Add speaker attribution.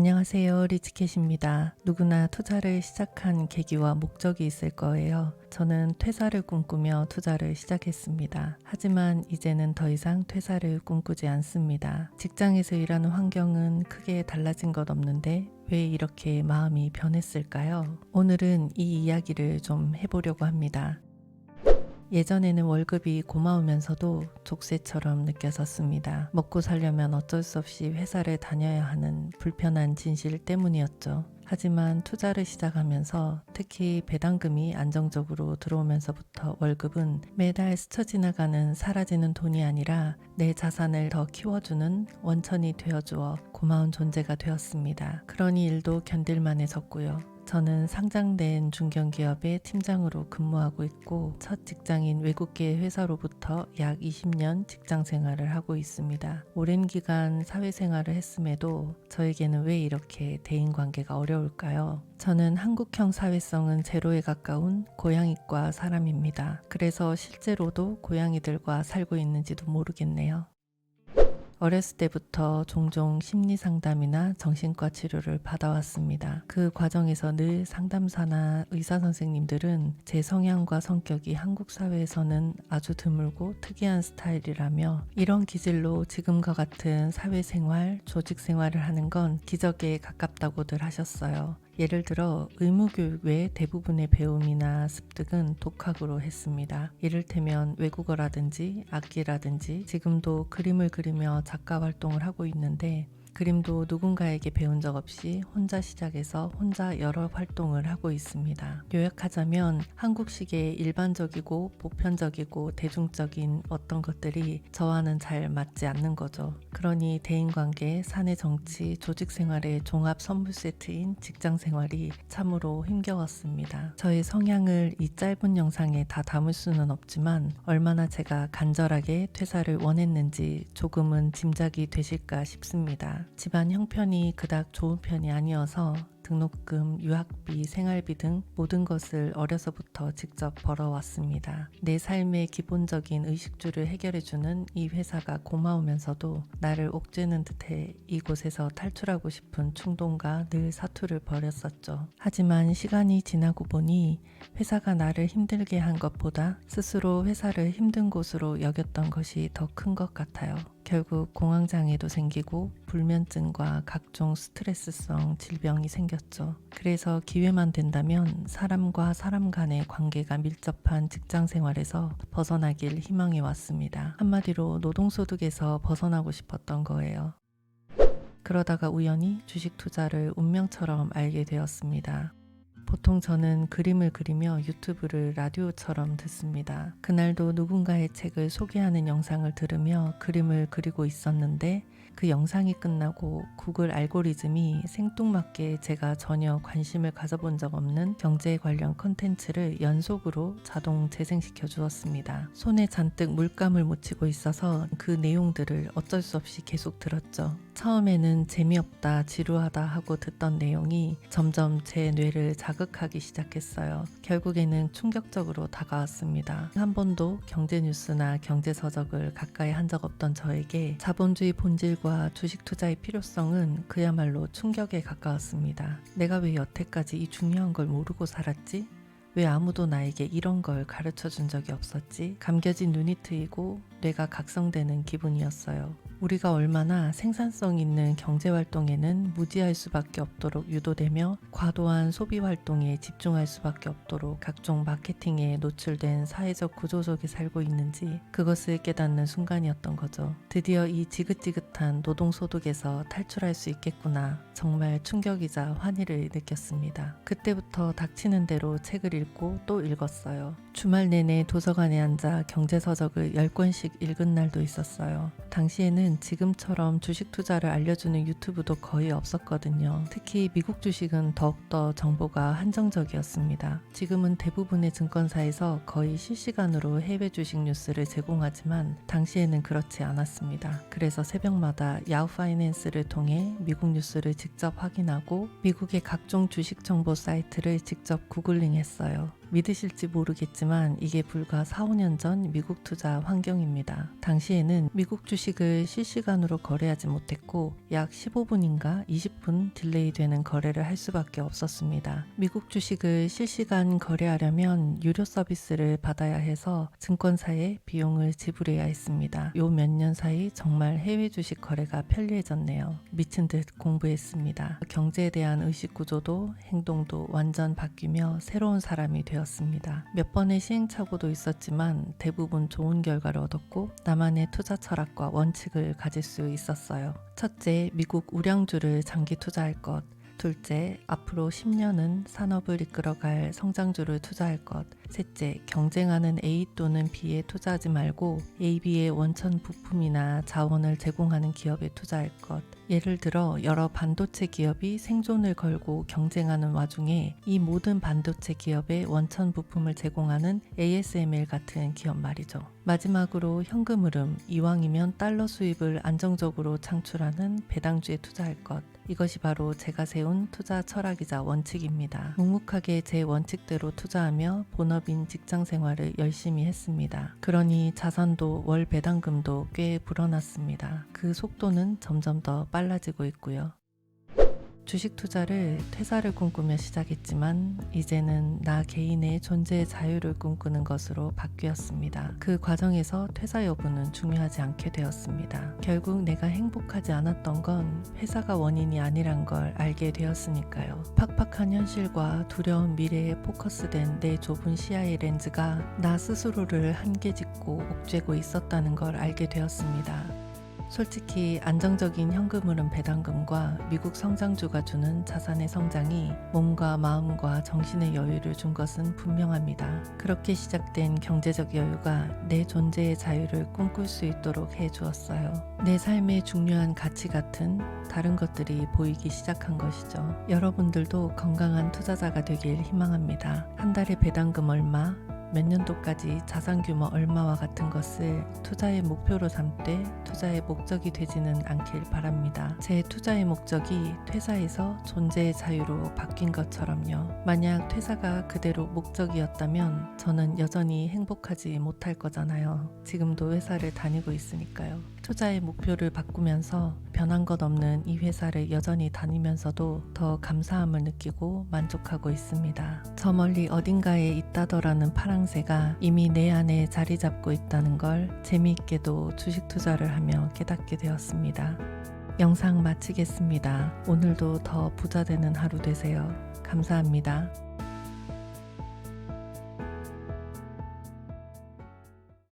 Speaker 1: 안녕하세요. 리치캣입니다. 누구나 투자를 시작한 계기와 목적이 있을 거예요. 저는 퇴사를 꿈꾸며 투자를 시작했습니다. 하지만 이제는 더 이상 퇴사를 꿈꾸지 않습니다. 직장에서 일하는 환경은 크게 달라진 것 없는데 왜 이렇게 마음이 변했을까요? 오늘은 이 이야기를 좀 해보려고 합니다. 예전에는 월급이 고마우면서도 족쇄처럼 느껴졌습니다. 먹고 살려면 어쩔 수 없이 회사를 다녀야 하는 불편한 진실 때문이었죠. 하지만 투자를 시작하면서 특히 배당금이 안정적으로 들어오면서부터 월급은 매달 스쳐 지나가는 사라지는 돈이 아니라 내 자산을 더 키워주는 원천이 되어주어 고마운 존재가 되었습니다. 그러니 일도 견딜만해졌고요. 저는 상장된 중견기업의 팀장으로 근무하고 있고 첫 직장인 외국계 회사로부터 약 20년 직장 생활을 하고 있습니다. 오랜 기간 사회생활을 했음에도 저에게는 왜 이렇게 대인관계가 어려울까요? 저는 한국형 사회성은 제로에 가까운 고양이과 사람입니다. 그래서 실제로도 고양이들과 살고 있는지도 모르겠네요. 어렸을 때부터 종종 심리 상담이나 정신과 치료를 받아왔습니다. 그 과정에서 늘 상담사나 의사 선생님들은 제 성향과 성격이 한국 사회에서는 아주 드물고 특이한 스타일이라며 이런 기질로 지금과 같은 사회생활, 조직생활을 하는 건 기적에 가깝다고들 하셨어요. 예를 들어 의무교육 외에 대부분의 배움이나 습득은 독학으로 했습니다. 이를테면 외국어라든지 악기라든지 지금도 그림을 그리며 작가 활동을 하고 있는데 그림도 누군가에게 배운 적 없이 혼자 시작해서 혼자 여러 활동을 하고 있습니다. 요약하자면 한국식의 일반적이고 보편적이고 대중적인 어떤 것들이 저와는 잘 맞지 않는 거죠. 그러니 대인관계, 사내 정치, 조직생활의 종합 선물 세트인 직장생활이 참으로 힘겨웠습니다. 저의 성향을 이 짧은 영상에 다 담을 수는 없지만 얼마나 제가 간절하게 퇴사를 원했는지 조금은 짐작이 되실까 싶습니다. 집안 형편이 그닥 좋은 편이 아니어서 등록금, 유학비, 생활비 등 모든 것을 어려서부터 직접 벌어왔습니다. 내 삶의 기본적인 의식주를 해결해주는 이 회사가 고마우면서도 나를 옥죄는 듯해 이곳에서 탈출하고 싶은 충동과 늘 사투를 벌였었죠. 하지만 시간이 지나고 보니 회사가 나를 힘들게 한 것보다 스스로 회사를 힘든 곳으로 여겼던 것이 더 큰 것 같아요. 결국 공황장애도 생기고 불면증과 각종 스트레스성 질병이 생겼죠. 그래서 기회만 된다면 사람과 사람 간의 관계가 밀접한 직장 생활에서 벗어나길 희망해 왔습니다. 한마디로 노동소득에서 벗어나고 싶었던 거예요. 그러다가 우연히 주식 투자를 운명처럼 알게 되었습니다. 보통 저는 그림을 그리며 유튜브를 라디오처럼 듣습니다. 그날도 누군가의 책을 소개하는 영상을 들으며 그림을 그리고 있었는데 그 영상이 끝나고 구글 알고리즘이 생뚱맞게 제가 전혀 관심을 가져본 적 없는 경제 관련 컨텐츠를 연속으로 자동 재생시켜 주었습니다. 손에 잔뜩 물감을 묻히고 있어서 그 내용들을 어쩔 수 없이 계속 들었죠. 처음에는 재미없다, 지루하다 하고 듣던 내용이 점점 제 뇌를 자극하기 시작했어요. 결국에는 충격적으로 다가왔습니다. 한 번도 경제 뉴스나 경제 서적을 가까이 한 적 없던 저에게 자본주의 본질과 주식 투자의 필요성은 그야말로 충격에 가까웠습니다. 내가 왜 여태까지 이 중요한 걸 모르고 살았지? 왜 아무도 나에게 이런 걸 가르쳐 준 적이 없었지? 감겨진 눈이 트이고 뇌가 각성되는 기분이었어요. 우리가 얼마나 생산성 있는 경제활동에는 무지할 수밖에 없도록 유도되며 과도한 소비활동에 집중할 수밖에 없도록 각종 마케팅에 노출된 사회적 구조 속에 살고 있는지 그것을 깨닫는 순간이었던 거죠. 드디어 이 지긋지긋한 노동소득에서 탈출할 수 있겠구나. 정말 충격이자 환희를 느꼈습니다. 그때부터 닥치는 대로 책을 읽고 또 읽었어요. 주말 내내 도서관에 앉아 경제서적을 10권씩 읽은 날도 있었어요. 당시에는 지금처럼 주식 투자를 알려주는 유튜브도 거의 없었거든요. 특히 미국 주식은 더욱더 정보가 한정적이었습니다. 지금은 대부분의 증권사에서 거의 실시간으로 해외 주식 뉴스를 제공하지만 당시에는 그렇지 않았습니다. 그래서 새벽마다 야후 파이낸스를 통해 미국 뉴스를 직접 확인하고 미국의 각종 주식 정보 사이트를 직접 구글링했어요. 믿으실지 모르겠지만 이게 불과 4, 5년 전 미국 투자 환경입니다. 당시에는 미국 주식을 실시간으로 거래하지 못했고 약 15분인가 20분 딜레이 되는 거래를 할 수밖에 없었습니다. 미국 주식을 실시간 거래하려면 유료 서비스를 받아야 해서 증권사에 비용을 지불해야 했습니다. 요 몇 년 사이 정말 해외 주식 거래가 편리해졌네요. 미친 듯 공부했습니다. 경제에 대한 의식 구조도 행동도 완전 바뀌며 새로운 사람이 되었습니다. 몇 번의 시행착오도 있었지만 대부분 좋은 결과를 얻었고 나만의 투자 철학과 원칙을 가질 수 있었어요. 첫째, 미국 우량주를 장기 투자할 것. 둘째, 앞으로 10년은 산업을 이끌어갈 성장주를 투자할 것. 셋째, 경쟁하는 A 또는 B에 투자하지 말고 A, B의 원천 부품이나 자원을 제공하는 기업에 투자할 것. 예를 들어 여러 반도체 기업이 생존을 걸고 경쟁하는 와중에 이 모든 반도체 기업의 원천 부품을 제공하는 ASML 같은 기업 말이죠. 마지막으로 현금 흐름, 이왕이면 달러 수입을 안정적으로 창출하는 배당주에 투자할 것. 이것이 바로 제가 세운 투자 철학이자 원칙입니다. 묵묵하게 제 원칙대로 투자하며 본업인 직장 생활을 열심히 했습니다. 그러니 자산도 월 배당금도 꽤 불어났습니다. 그 속도는 점점 더 빨라지고 있고요. 주식 투자를 퇴사를 꿈꾸며 시작했지만 이제는 나 개인의 존재의 자유를 꿈꾸는 것으로 바뀌었습니다. 그 과정에서 퇴사 여부는 중요하지 않게 되었습니다. 결국 내가 행복하지 않았던 건 회사가 원인이 아니란 걸 알게 되었으니까요. 팍팍한 현실과 두려운 미래에 포커스된 내 좁은 시야의 렌즈가 나 스스로를 한계 짓고 옥죄고 있었다는 걸 알게 되었습니다. 솔직히 안정적인 현금 흐름 배당금과 미국 성장주가 주는 자산의 성장이 몸과 마음과 정신의 여유를 준 것은 분명합니다. 그렇게 시작된 경제적 여유가 내 존재의 자유를 꿈꿀 수 있도록 해주었어요. 내 삶의 중요한 가치 같은 다른 것들이 보이기 시작한 것이죠. 여러분들도 건강한 투자자가 되길 희망합니다. 한 달에 배당금 얼마, 몇 년도까지 자산 규모 얼마와 같은 것을 투자의 목표로 삼되 투자의 목적이 되지는 않길 바랍니다. 제 투자의 목적이 퇴사에서 존재의 자유로 바뀐 것처럼요. 만약 퇴사가 그대로 목적이었다면 저는 여전히 행복하지 못할 거잖아요. 지금도 회사를 다니고 있으니까요. 투자의 목표를 바꾸면서 변한 것 없는 이 회사를 여전히 다니면서도 더 감사함을 느끼고 만족하고 있습니다. 저 멀리 어딘가에 있다더라는 파랑새가 이미 내 안에 자리 잡고 있다는 걸 재미있게도 주식 투자를 하며 깨닫게 되었습니다. 영상 마치겠습니다. 오늘도 더 부자 되는 하루 되세요. 감사합니다.